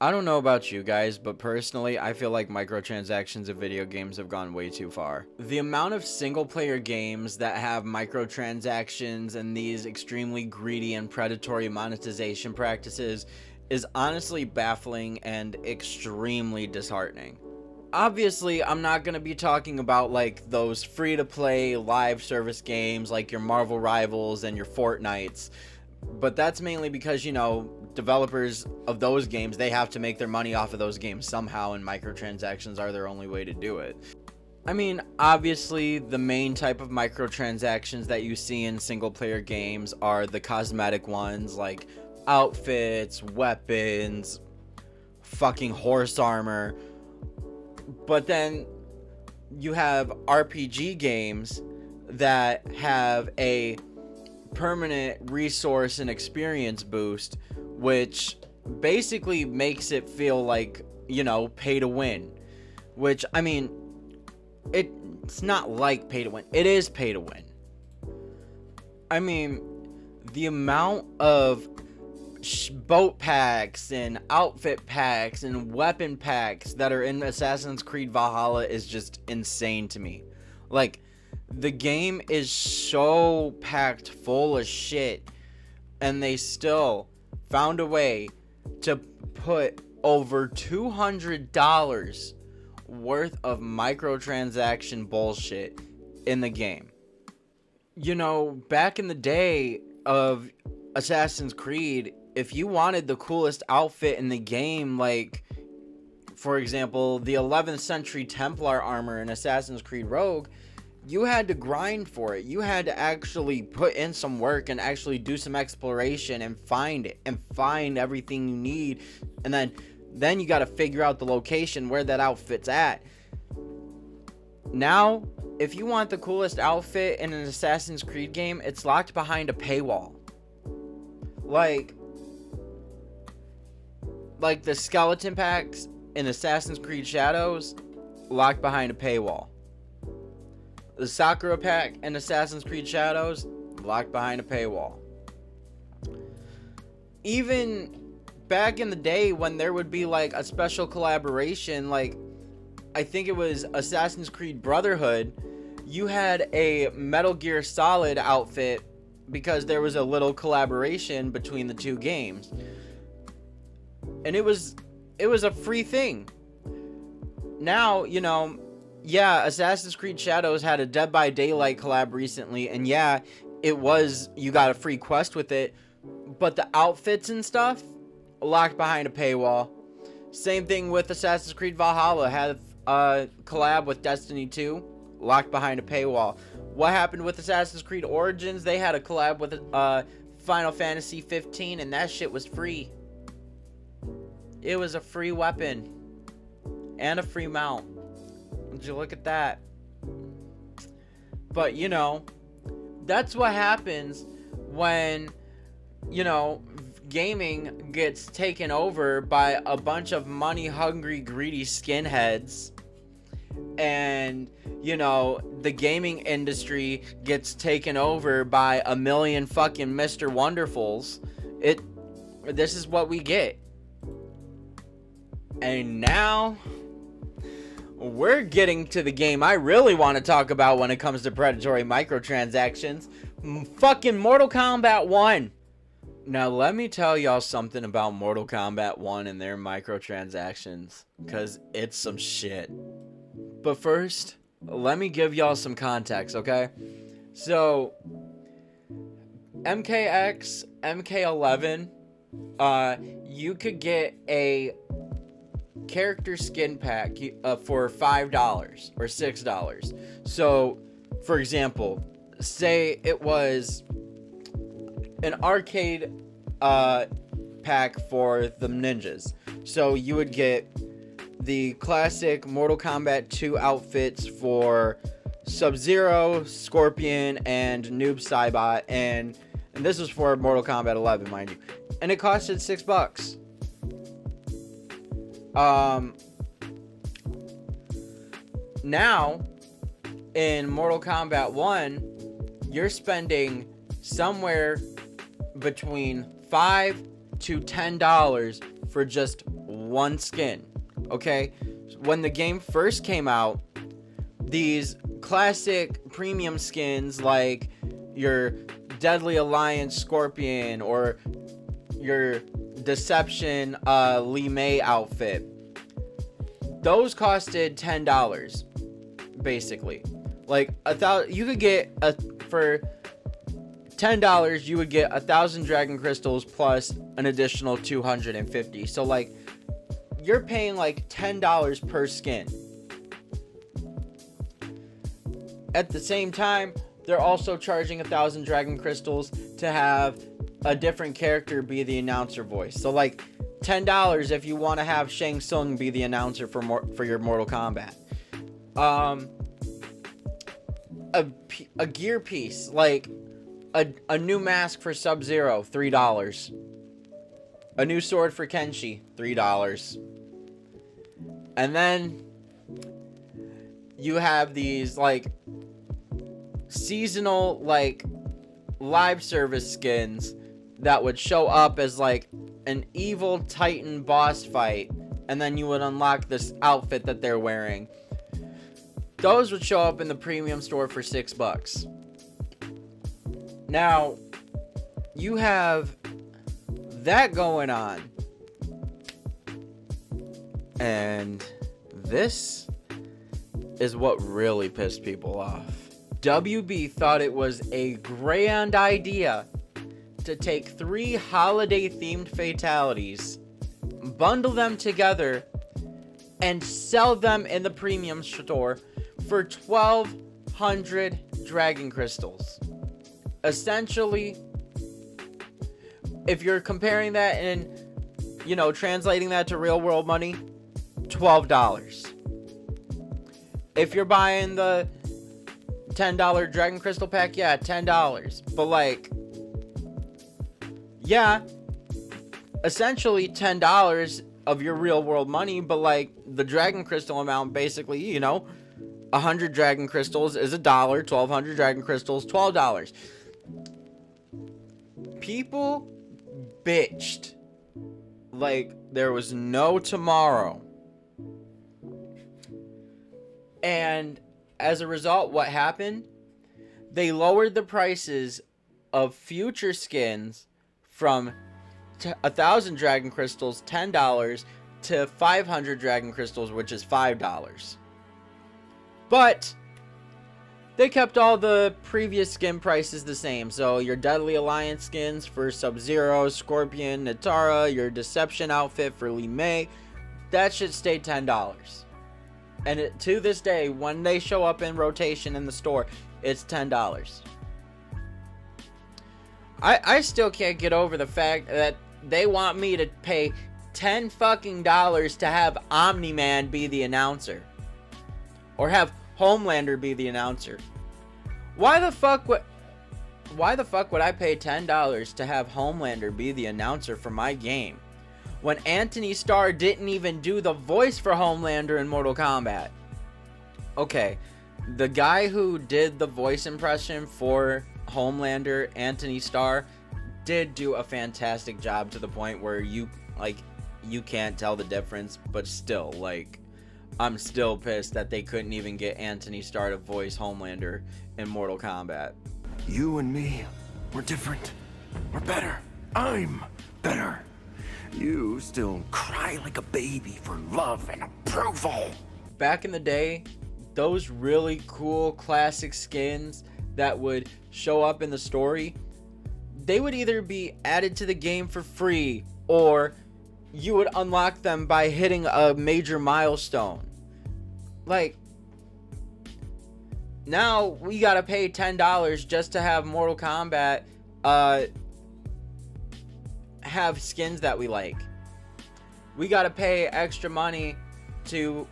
I don't know about you guys, but personally, I feel like microtransactions in video games have gone way too far. The amount of single-player games that have microtransactions and these extremely greedy and predatory monetization practices is honestly baffling and extremely disheartening. Obviously, I'm not going to be talking about like those free-to-play live service games like your Marvel Rivals and your Fortnites, but that's mainly because, developers of those games, they have to make their money off of those games somehow, and microtransactions are their only way to do it. I mean, obviously, the main type of microtransactions that you see in single-player games are the cosmetic ones, like outfits, weapons, fucking horse armor. But then you have RPG games that have a permanent resource and experience boost, which basically makes it feel like, pay to win. Which, I mean, it's not like pay to win. It is pay to win. I mean, the amount of boat packs and outfit packs and weapon packs that are in Assassin's Creed Valhalla is just insane to me. Like, the game is so packed full of shit, and they still found a way to put over $200 worth of microtransaction bullshit in the game. Back in the day of Assassin's Creed, if you wanted the coolest outfit in the game, like, for example, the 11th century Templar armor in Assassin's Creed Rogue, you had to grind for it. You had to actually put in some work and actually do some exploration and find it and find everything you need. And then you got to figure out the location where that outfit's at. Now, if you want the coolest outfit in an Assassin's Creed game, it's locked behind a paywall. Like the skeleton packs in Assassin's Creed Shadows, locked behind a paywall. The Sakura pack in Assassin's Creed Shadows, locked behind a paywall. Even back in the day when there would be like a special collaboration, like I think it was Assassin's Creed Brotherhood, you had a Metal Gear Solid outfit because there was a little collaboration between the two games. And it was a free thing. Now, yeah, Assassin's Creed Shadows had a Dead by Daylight collab recently, and yeah, you got a free quest with it, but the outfits and stuff, locked behind a paywall. Same thing with Assassin's Creed Valhalla, had a collab with Destiny 2, locked behind a paywall. What happened with Assassin's Creed Origins? They had a collab with Final Fantasy 15, and that shit was free. It was a free weapon and a free mount. Would you look at that? But, that's what happens when, gaming gets taken over by a bunch of money-hungry, greedy skinheads. And, the gaming industry gets taken over by a million fucking Mr. Wonderfuls. This is what we get. And now we're getting to the game I really want to talk about when it comes to predatory microtransactions. Fucking Mortal Kombat 1. Now, let me tell y'all something about Mortal Kombat 1 and their microtransactions, because it's some shit. But first, let me give y'all some context, okay? So, MKX, MK11, you could get a character skin pack for $5 or $6. So, for example, say it was an arcade pack for the ninjas. So you would get the classic Mortal Kombat 2 outfits for Sub-Zero, Scorpion, and Noob Saibot, and this was for Mortal Kombat 11, mind you, and it costed $6. Now, in Mortal Kombat 1, you're spending somewhere between $5 to $10 for just one skin. Okay, when the game first came out, these classic premium skins like your Deadly Alliance Scorpion or your Deception Lee May outfit, those costed $10 basically. Like you could get for $10 you would get 1,000 dragon crystals plus an additional 250. So like you're paying like $10 per skin. At the same time, they're also charging 1,000 dragon crystals to have a different character be the announcer voice. So like $10 if you want to have Shang Tsung be the announcer for your Mortal Kombat. A gear piece, like a new mask for Sub-Zero, $3. A new sword for Kenshi, $3. And then you have these like seasonal like live service skins that would show up as like an evil Titan boss fight, and then you would unlock this outfit that they're wearing. Those would show up in the premium store for $6. Now, you have that going on. And this is what really pissed people off. WB thought it was a grand idea to take 3 holiday-themed fatalities, bundle them together, and sell them in the premium store for 1,200 dragon crystals. Essentially, if you're comparing that and, translating that to real world money, $12. If you're buying the $10 dragon crystal pack, yeah, $10. But like, yeah, essentially $10 of your real world money, but like the dragon crystal amount, basically, 100 dragon crystals is $1, 1,200 dragon crystals, $12. People bitched like there was no tomorrow. And as a result, what happened? They lowered the prices of future skins from 1,000 dragon crystals, $10, to 500 dragon crystals, which is $5. But they kept all the previous skin prices the same. So your Deadly Alliance skins for Sub-Zero, Scorpion, Natara, your Deception outfit for Lee May, that should stay $10. And to this day, when they show up in rotation in the store, it's $10. I still can't get over the fact that they want me to pay $10 fucking to have Omni-Man be the announcer. Or have Homelander be the announcer. Why the fuck would I pay $10 to have Homelander be the announcer for my game, when Anthony Starr didn't even do the voice for Homelander in Mortal Kombat? Okay, the guy who did the voice impression for Homelander, Anthony Starr, did do a fantastic job to the point where you can't tell the difference, but still, I'm still pissed that they couldn't even get Anthony Starr to voice Homelander in Mortal Kombat. You and me, we're different. We're better. I'm better. You still cry like a baby for love and approval. Back in the day, those really cool classic skins that would show up in the story, they would either be added to the game for free, or you would unlock them by hitting a major milestone. Now we gotta pay $10 just to have Mortal Kombat have skins that we like. We gotta pay extra money to...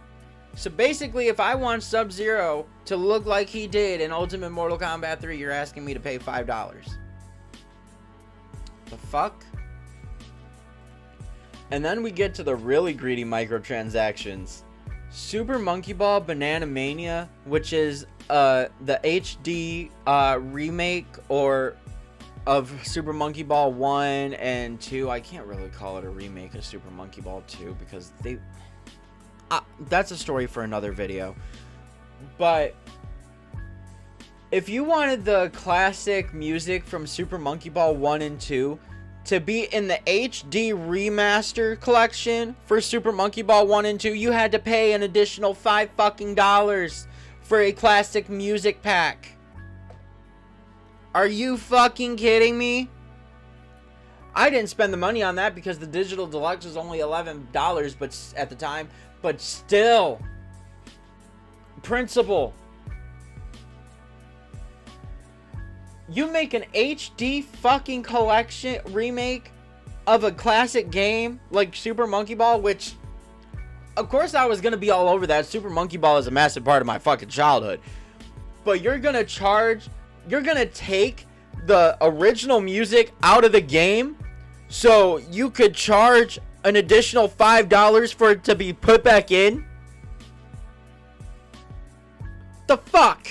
So basically, if I want Sub-Zero to look like he did in Ultimate Mortal Kombat 3, you're asking me to pay $5. The fuck? And then we get to the really greedy microtransactions. Super Monkey Ball Banana Mania, which is the HD remake or of Super Monkey Ball 1 and 2. I can't really call it a remake of Super Monkey Ball 2 because that's a story for another video. But if you wanted the classic music from Super Monkey Ball 1 and 2 to be in the HD remaster collection for Super Monkey Ball 1 and 2, you had to pay an additional $5 fucking for a classic music pack. Are you fucking kidding me? I didn't spend the money on that because the digital deluxe was only $11 but at the time, but still, principle. You make an HD fucking collection remake of a classic game like Super Monkey Ball, which, of course, I was gonna be all over that. Super Monkey Ball is a massive part of my fucking childhood. But you're gonna take the original music out of the game so you could charge an additional $5 for it to be put back in? The fuck?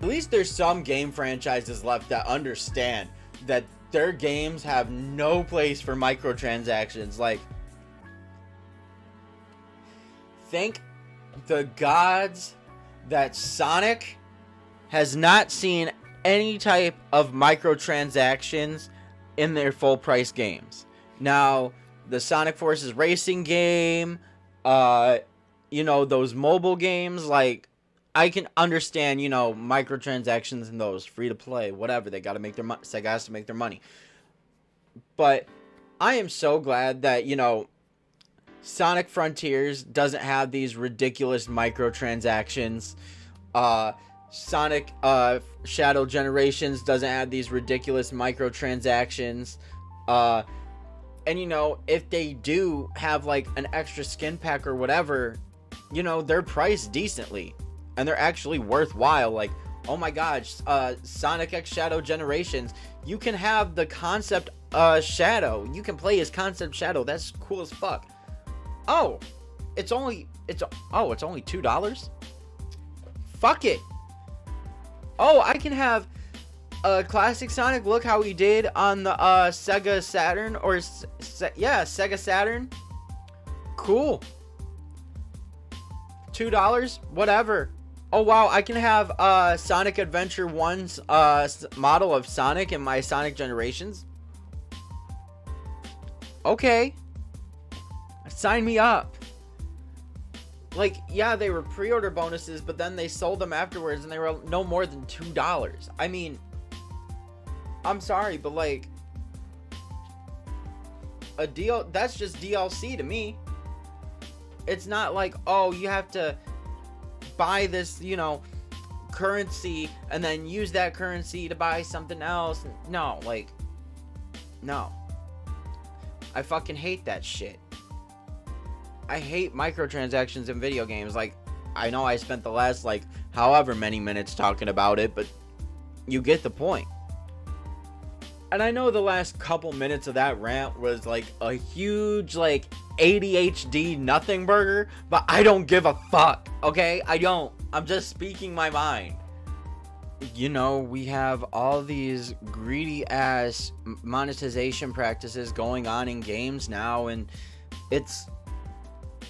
At least there's some game franchises left that understand that their games have no place for microtransactions. Like, thank the gods that Sonic has not seen any type of microtransactions in their full price games. Now, the Sonic Forces racing game, you know, those mobile games, like, I can understand, you know, microtransactions in those, free to play, whatever. They got to make their money. Sega has to make their money. But I am so glad that, you know, Sonic Frontiers doesn't have these ridiculous microtransactions. Sonic Shadow Generations doesn't have these ridiculous microtransactions. And, you know, if they do have, like, an extra skin pack or whatever, you know, they're priced decently. And they're actually worthwhile. Like, oh my gosh, Sonic X Shadow Generations, you can have the concept Shadow. You can play as concept Shadow. That's cool as fuck. Oh, it's only $2? Fuck it. Oh, I can have a classic Sonic. Look how he did on the Sega Saturn, or Sega Saturn. Cool. $2, whatever. Oh wow, I can have Sonic Adventure 1's model of Sonic in my Sonic Generations. Okay. Sign me up. Like, yeah, they were pre-order bonuses, but then they sold them afterwards and they were no more than $2. I mean, I'm sorry, but like, a deal, that's just DLC to me. It's not like, oh, you have to buy this, you know, currency and then use that currency to buy something else. No, like, no. I fucking hate that shit. I hate microtransactions in video games. Like, I know I spent the last, like, however many minutes talking about it, but you get the point. And I know the last couple minutes of that rant was, like, a huge, like, ADHD nothing burger, but I don't give a fuck, okay? I don't. I'm just speaking my mind. You know, we have all these greedy ass monetization practices going on in games now, and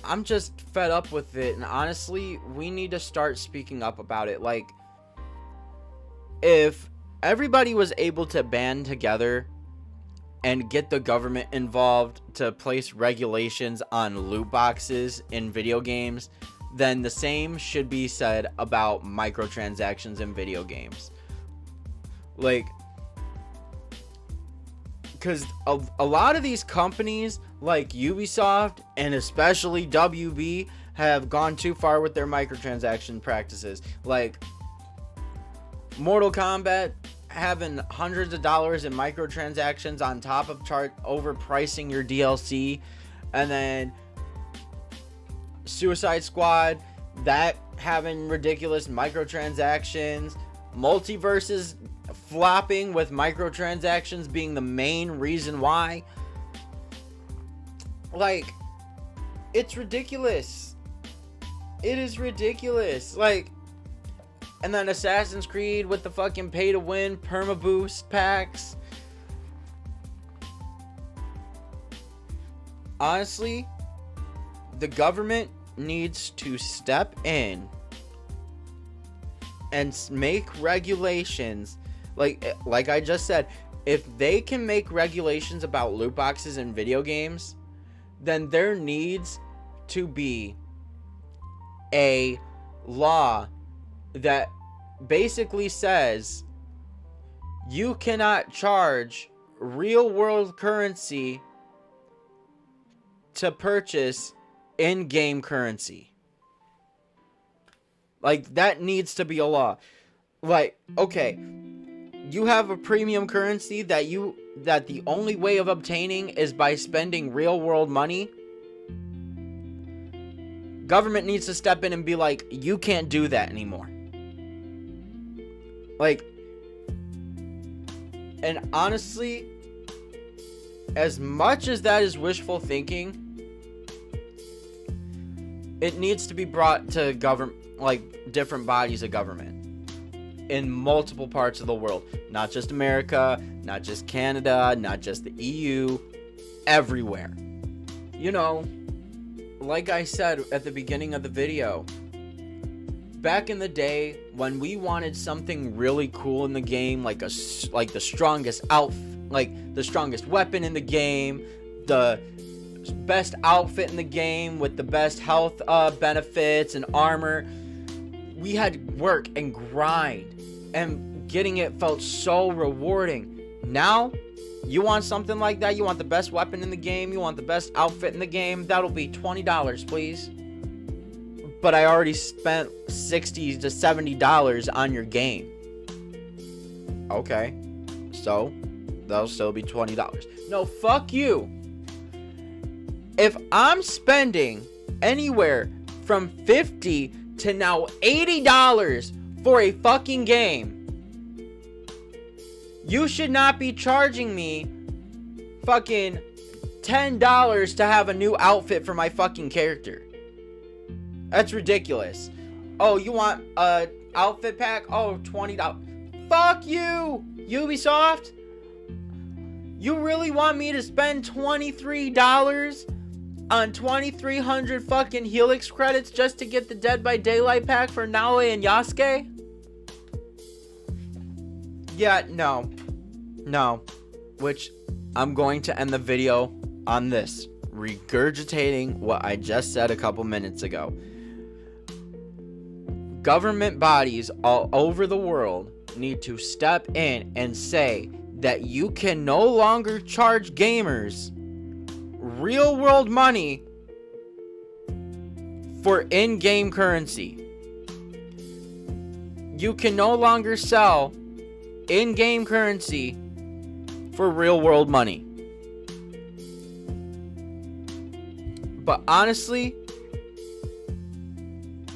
I'm just fed up with it. And honestly, we need to start speaking up about it. Like, if everybody was able to band together and get the government involved to place regulations on loot boxes in video games, then the same should be said about microtransactions in video games. Like, because a lot of these companies, like Ubisoft and especially WB, have gone too far with their microtransaction practices. Like, Mortal Kombat having hundreds of dollars in microtransactions on top of overpricing your DLC, and then Suicide Squad, that having ridiculous microtransactions, Multiverses flopping with microtransactions being the main reason why. Like, it's ridiculous. It is ridiculous. Like, And then Assassin's Creed with the fucking pay-to-win perma-boost packs. Honestly, the government needs to step in and make regulations. Like I just said, if they can make regulations about loot boxes in video games, then there needs to be a law that basically says you cannot charge real world currency to purchase in-game currency. Like, that needs to be a law. Like, okay, you have a premium currency that the only way of obtaining is by spending real world money. Government needs to step in and be like, you can't do that anymore. Like, and honestly, as much as that is wishful thinking, it needs to be brought to different bodies of government in multiple parts of the world. Not just America, not just Canada, not just the EU, everywhere. You know, like I said at the beginning of the video, back in the day when we wanted something really cool in the game, like the strongest the strongest weapon in the game, the best outfit in the game with the best health benefits and armor, we had to work and grind, and getting it felt so rewarding. Now, you want something like that, you want the best weapon in the game, you want the best outfit in the game, that'll be $20, please. But I already spent $60 to $70 on your game. Okay, so that'll still be $20. No, fuck you. If I'm spending anywhere from $50 to now $80 for a fucking game, you should not be charging me fucking $10 to have a new outfit for my fucking character. That's ridiculous. Oh, you want a outfit pack? Oh, $20. Fuck you, Ubisoft. You really want me to spend $23 on 2,300 fucking Helix credits just to get the Dead by Daylight pack for Naue and Yasuke? Yeah, no. Which, I'm going to end the video on this, regurgitating what I just said a couple minutes ago. Government bodies all over the world need to step in and say that you can no longer charge gamers real world money for in-game currency. You can no longer sell in-game currency for real world money. But honestly,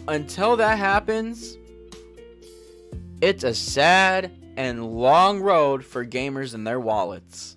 until that happens, it's a sad and long road for gamers and their wallets.